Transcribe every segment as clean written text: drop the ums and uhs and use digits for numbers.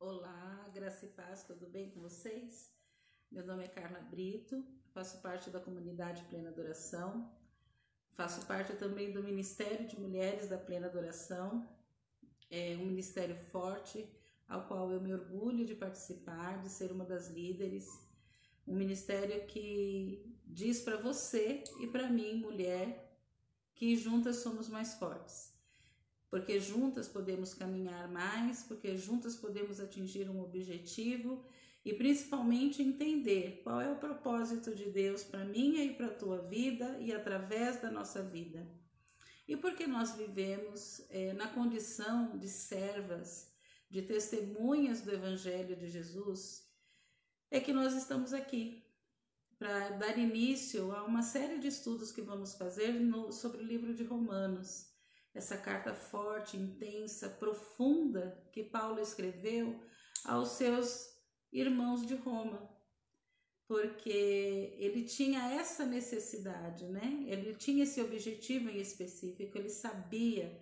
Olá, graça e paz, tudo bem com vocês? Meu nome é Carla Brito, faço parte da comunidade Plena Adoração, faço parte também do Ministério de Mulheres da Plena Adoração, é um ministério forte, ao qual eu me orgulho de participar, de ser uma das líderes, um ministério que diz para você e para mim, mulher, que juntas somos mais fortes. Porque juntas podemos caminhar mais, porque juntas podemos atingir um objetivo e principalmente entender qual é o propósito de Deus para minha e para a tua vida e através da nossa vida. E porque nós vivemos na condição de servas, de testemunhas do Evangelho de Jesus, é que nós estamos aqui para dar início a uma série de estudos que vamos fazer sobre o livro de Romanos. Essa carta forte, intensa, profunda que Paulo escreveu aos seus irmãos de Roma, porque ele tinha essa necessidade, né? Ele tinha esse objetivo em específico, ele sabia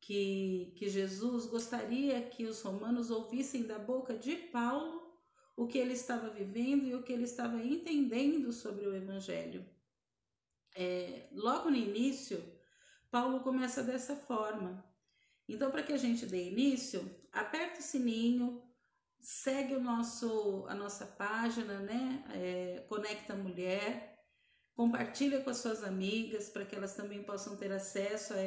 que Jesus gostaria que os romanos ouvissem da boca de Paulo o que ele estava vivendo e o que ele estava entendendo sobre o Evangelho. Logo no início, Paulo começa dessa forma. Então, para que a gente dê início, aperta o sininho, segue a nossa página, né? Conecta Mulher, compartilha com as suas amigas para que elas também possam ter acesso a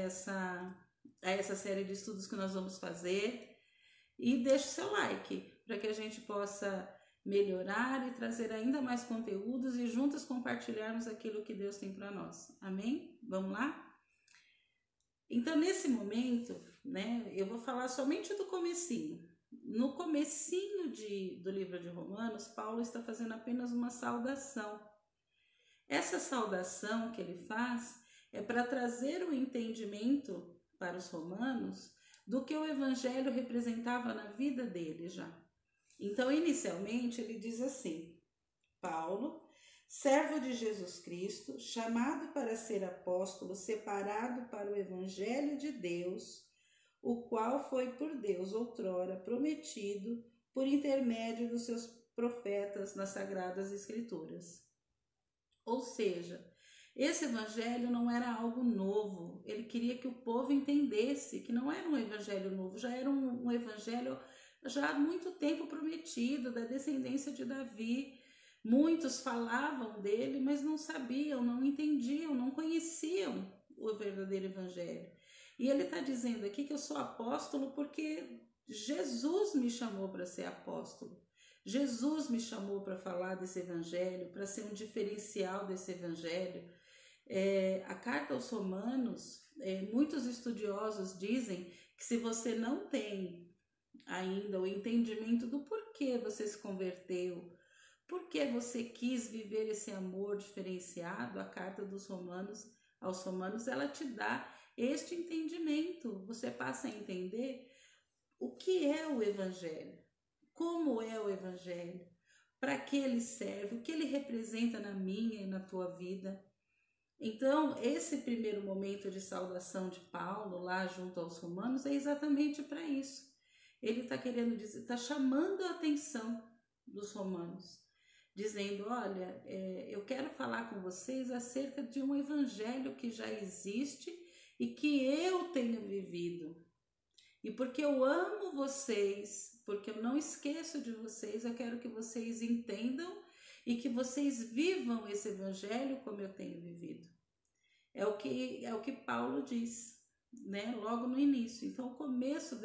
essa série de estudos que nós vamos fazer. E deixe o seu like para que a gente possa melhorar e trazer ainda mais conteúdos e juntas compartilharmos aquilo que Deus tem para nós. Amém? Vamos lá? Então, nesse momento, né, eu vou falar somente do comecinho. No comecinho do livro de Romanos, Paulo está fazendo apenas uma saudação. Essa saudação que ele faz é para trazer o entendimento para os romanos do que o evangelho representava na vida dele já. Então, inicialmente, ele diz assim: Paulo, servo de Jesus Cristo, chamado para ser apóstolo, separado para o evangelho de Deus, o qual foi por Deus outrora prometido por intermédio dos seus profetas nas Sagradas Escrituras. Ou seja, esse evangelho não era algo novo. Ele queria que o povo entendesse que não era um evangelho novo, já era um evangelho já há muito tempo prometido, da descendência de Davi. Muitos falavam dele, mas não sabiam, não entendiam, não conheciam o verdadeiro evangelho. E ele está dizendo aqui que eu sou apóstolo porque Jesus me chamou para ser apóstolo. Jesus me chamou para falar desse evangelho, para ser um diferencial desse evangelho. A carta aos Romanos, muitos estudiosos dizem que se você não tem ainda o entendimento do porquê você se converteu, porque você quis viver esse amor diferenciado, a carta dos Romanos aos Romanos, ela te dá este entendimento. Você passa a entender o que é o Evangelho, como é o Evangelho, para que ele serve, o que ele representa na minha e na tua vida. Então, esse primeiro momento de saudação de Paulo, lá junto aos Romanos, é exatamente para isso. Ele está querendo dizer, está chamando a atenção dos romanos, dizendo: olha, eu quero falar com vocês acerca de um evangelho que já existe e que eu tenho vivido. E porque eu amo vocês, porque eu não esqueço de vocês, eu quero que vocês entendam e que vocês vivam esse evangelho como eu tenho vivido. É o que Paulo diz, né, logo no início. Então, o começo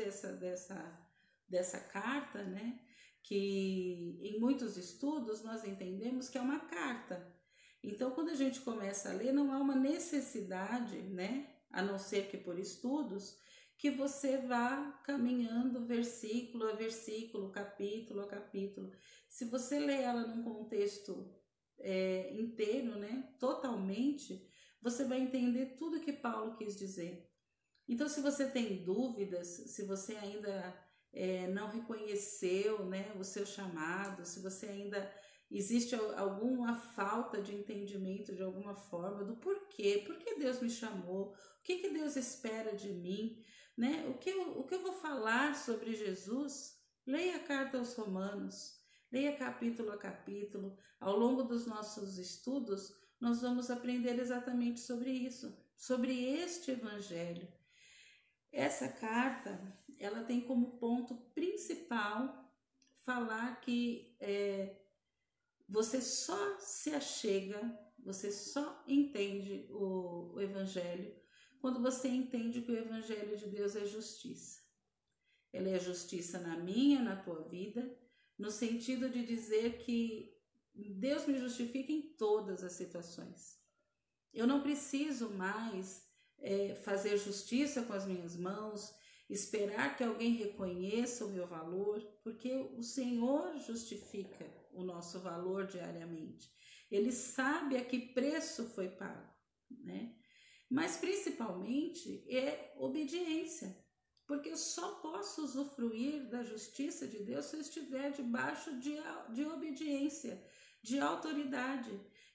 dessa carta, né, que em muitos estudos nós entendemos que é uma carta. Então, quando a gente começa a ler, não há uma necessidade, né, a não ser que por estudos, que você vá caminhando versículo a versículo, capítulo a capítulo. Se você lê ela num contexto inteiro, né, totalmente, você vai entender tudo que Paulo quis dizer. Então, se você tem dúvidas, se você ainda não reconheceu, né, o seu chamado, se você ainda existe alguma falta de entendimento de alguma forma do porquê, por que Deus me chamou, o que Deus espera de mim, né? O que eu vou falar sobre Jesus, Leia a carta aos Romanos, leia capítulo a capítulo. Ao longo dos nossos estudos, nós vamos aprender exatamente sobre isso, sobre este evangelho. Essa carta, ela tem como ponto principal falar que você só se achega, você só entende o evangelho quando você entende que o evangelho de Deus é justiça. Ela é justiça na minha, na tua vida, no sentido de dizer que Deus me justifica em todas as situações. Eu não preciso mais fazer justiça com as minhas mãos, esperar que alguém reconheça o meu valor, porque o Senhor justifica o nosso valor diariamente. Ele sabe a que preço foi pago, né? Mas principalmente é obediência, porque eu só posso usufruir da justiça de Deus se eu estiver debaixo de obediência, de autoridade,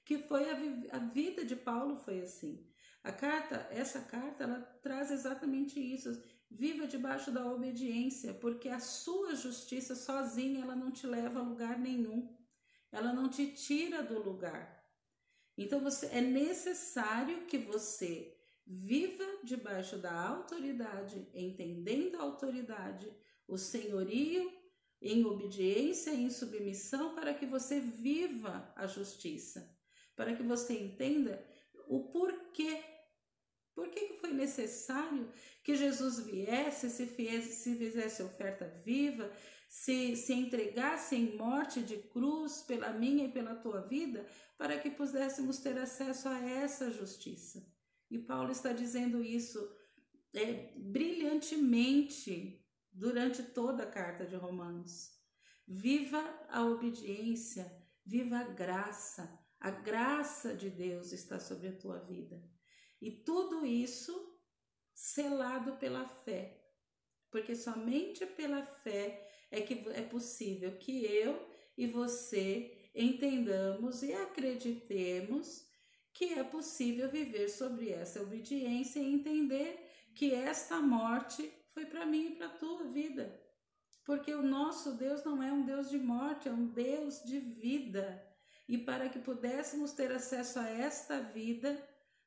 que foi a vida de Paulo foi assim. Essa carta, ela traz exatamente isso. Viva debaixo da obediência, porque a sua justiça sozinha, ela não te leva a lugar nenhum. Ela não te tira do lugar. Então é necessário que você viva debaixo da autoridade, entendendo a autoridade, o senhorio, em obediência e em submissão, para que você viva a justiça, para que você entenda o porquê. Por que foi necessário que Jesus viesse, se fizesse oferta viva, se entregasse em morte de cruz pela minha e pela tua vida, para que pudéssemos ter acesso a essa justiça? E Paulo está dizendo isso brilhantemente durante toda a carta de Romanos. Viva a obediência, viva a graça de Deus está sobre a tua vida. E tudo isso selado pela fé, porque somente pela fé é que é possível que eu e você entendamos e acreditemos que é possível viver sobre essa obediência e entender que esta morte foi para mim e para a tua vida. Porque o nosso Deus não é um Deus de morte, é um Deus de vida. E para que pudéssemos ter acesso a esta vida,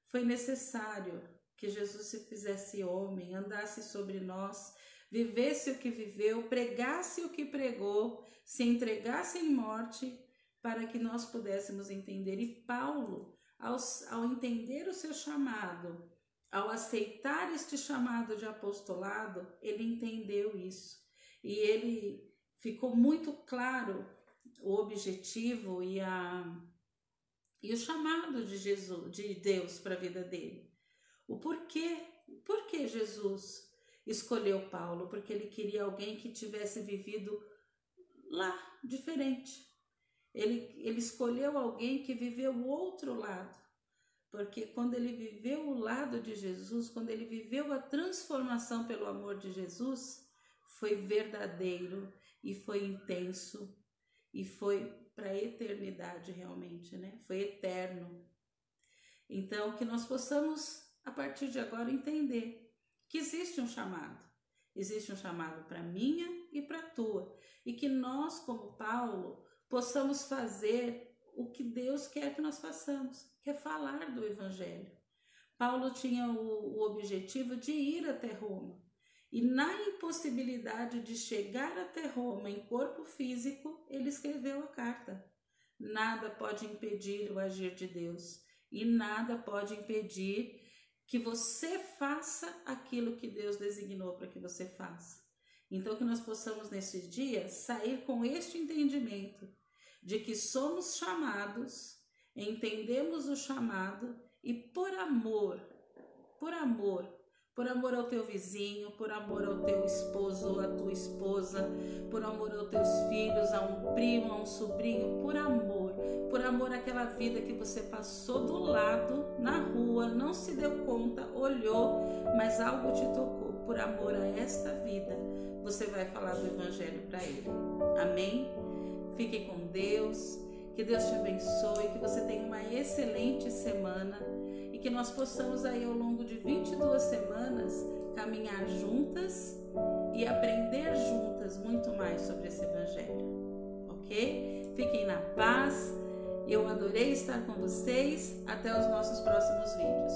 foi necessário que Jesus se fizesse homem, andasse sobre nós, vivesse o que viveu, pregasse o que pregou, se entregasse em morte, para que nós pudéssemos entender. E Paulo, ao entender o seu chamado, ao aceitar este chamado de apostolado, ele entendeu isso. E ele ficou muito claro o objetivo e o chamado de Jesus, de Deus para a vida dele. O porquê? Por que Jesus escolheu Paulo? Porque ele queria alguém que tivesse vivido lá, diferente. Ele escolheu alguém que viveu o outro lado. Porque quando ele viveu o lado de Jesus, quando ele viveu a transformação pelo amor de Jesus, foi verdadeiro e foi intenso e foi para a eternidade realmente, né? Foi eterno. Então, que nós possamos, a partir de agora, entender que existe um chamado. Existe um chamado para minha e para a tua. E que nós, como Paulo, possamos fazer o que Deus quer que nós façamos, que é falar do Evangelho. Paulo tinha o objetivo de ir até Roma. E na impossibilidade de chegar até Roma em corpo físico, ele escreveu a carta. Nada pode impedir o agir de Deus. E nada pode impedir que você faça aquilo que Deus designou para que você faça. Então, que nós possamos, nesse dia, sair com este entendimento de que somos chamados, entendemos o chamado e por amor ao teu vizinho, por amor ao teu esposo ou à tua esposa, por amor aos teus filhos, a um primo, a um sobrinho, por amor àquela vida que você passou do lado, na rua, não se deu conta, olhou, mas algo te tocou. Por amor a esta vida, você vai falar do Evangelho para ele. Amém? Fique com Deus, que Deus te abençoe, que você tenha uma excelente semana e que nós possamos aí ao longo de 22 semanas caminhar juntas e aprender juntas muito mais sobre ok? Fiquem na paz. Eu adorei estar com vocês. Até os nossos próximos vídeos.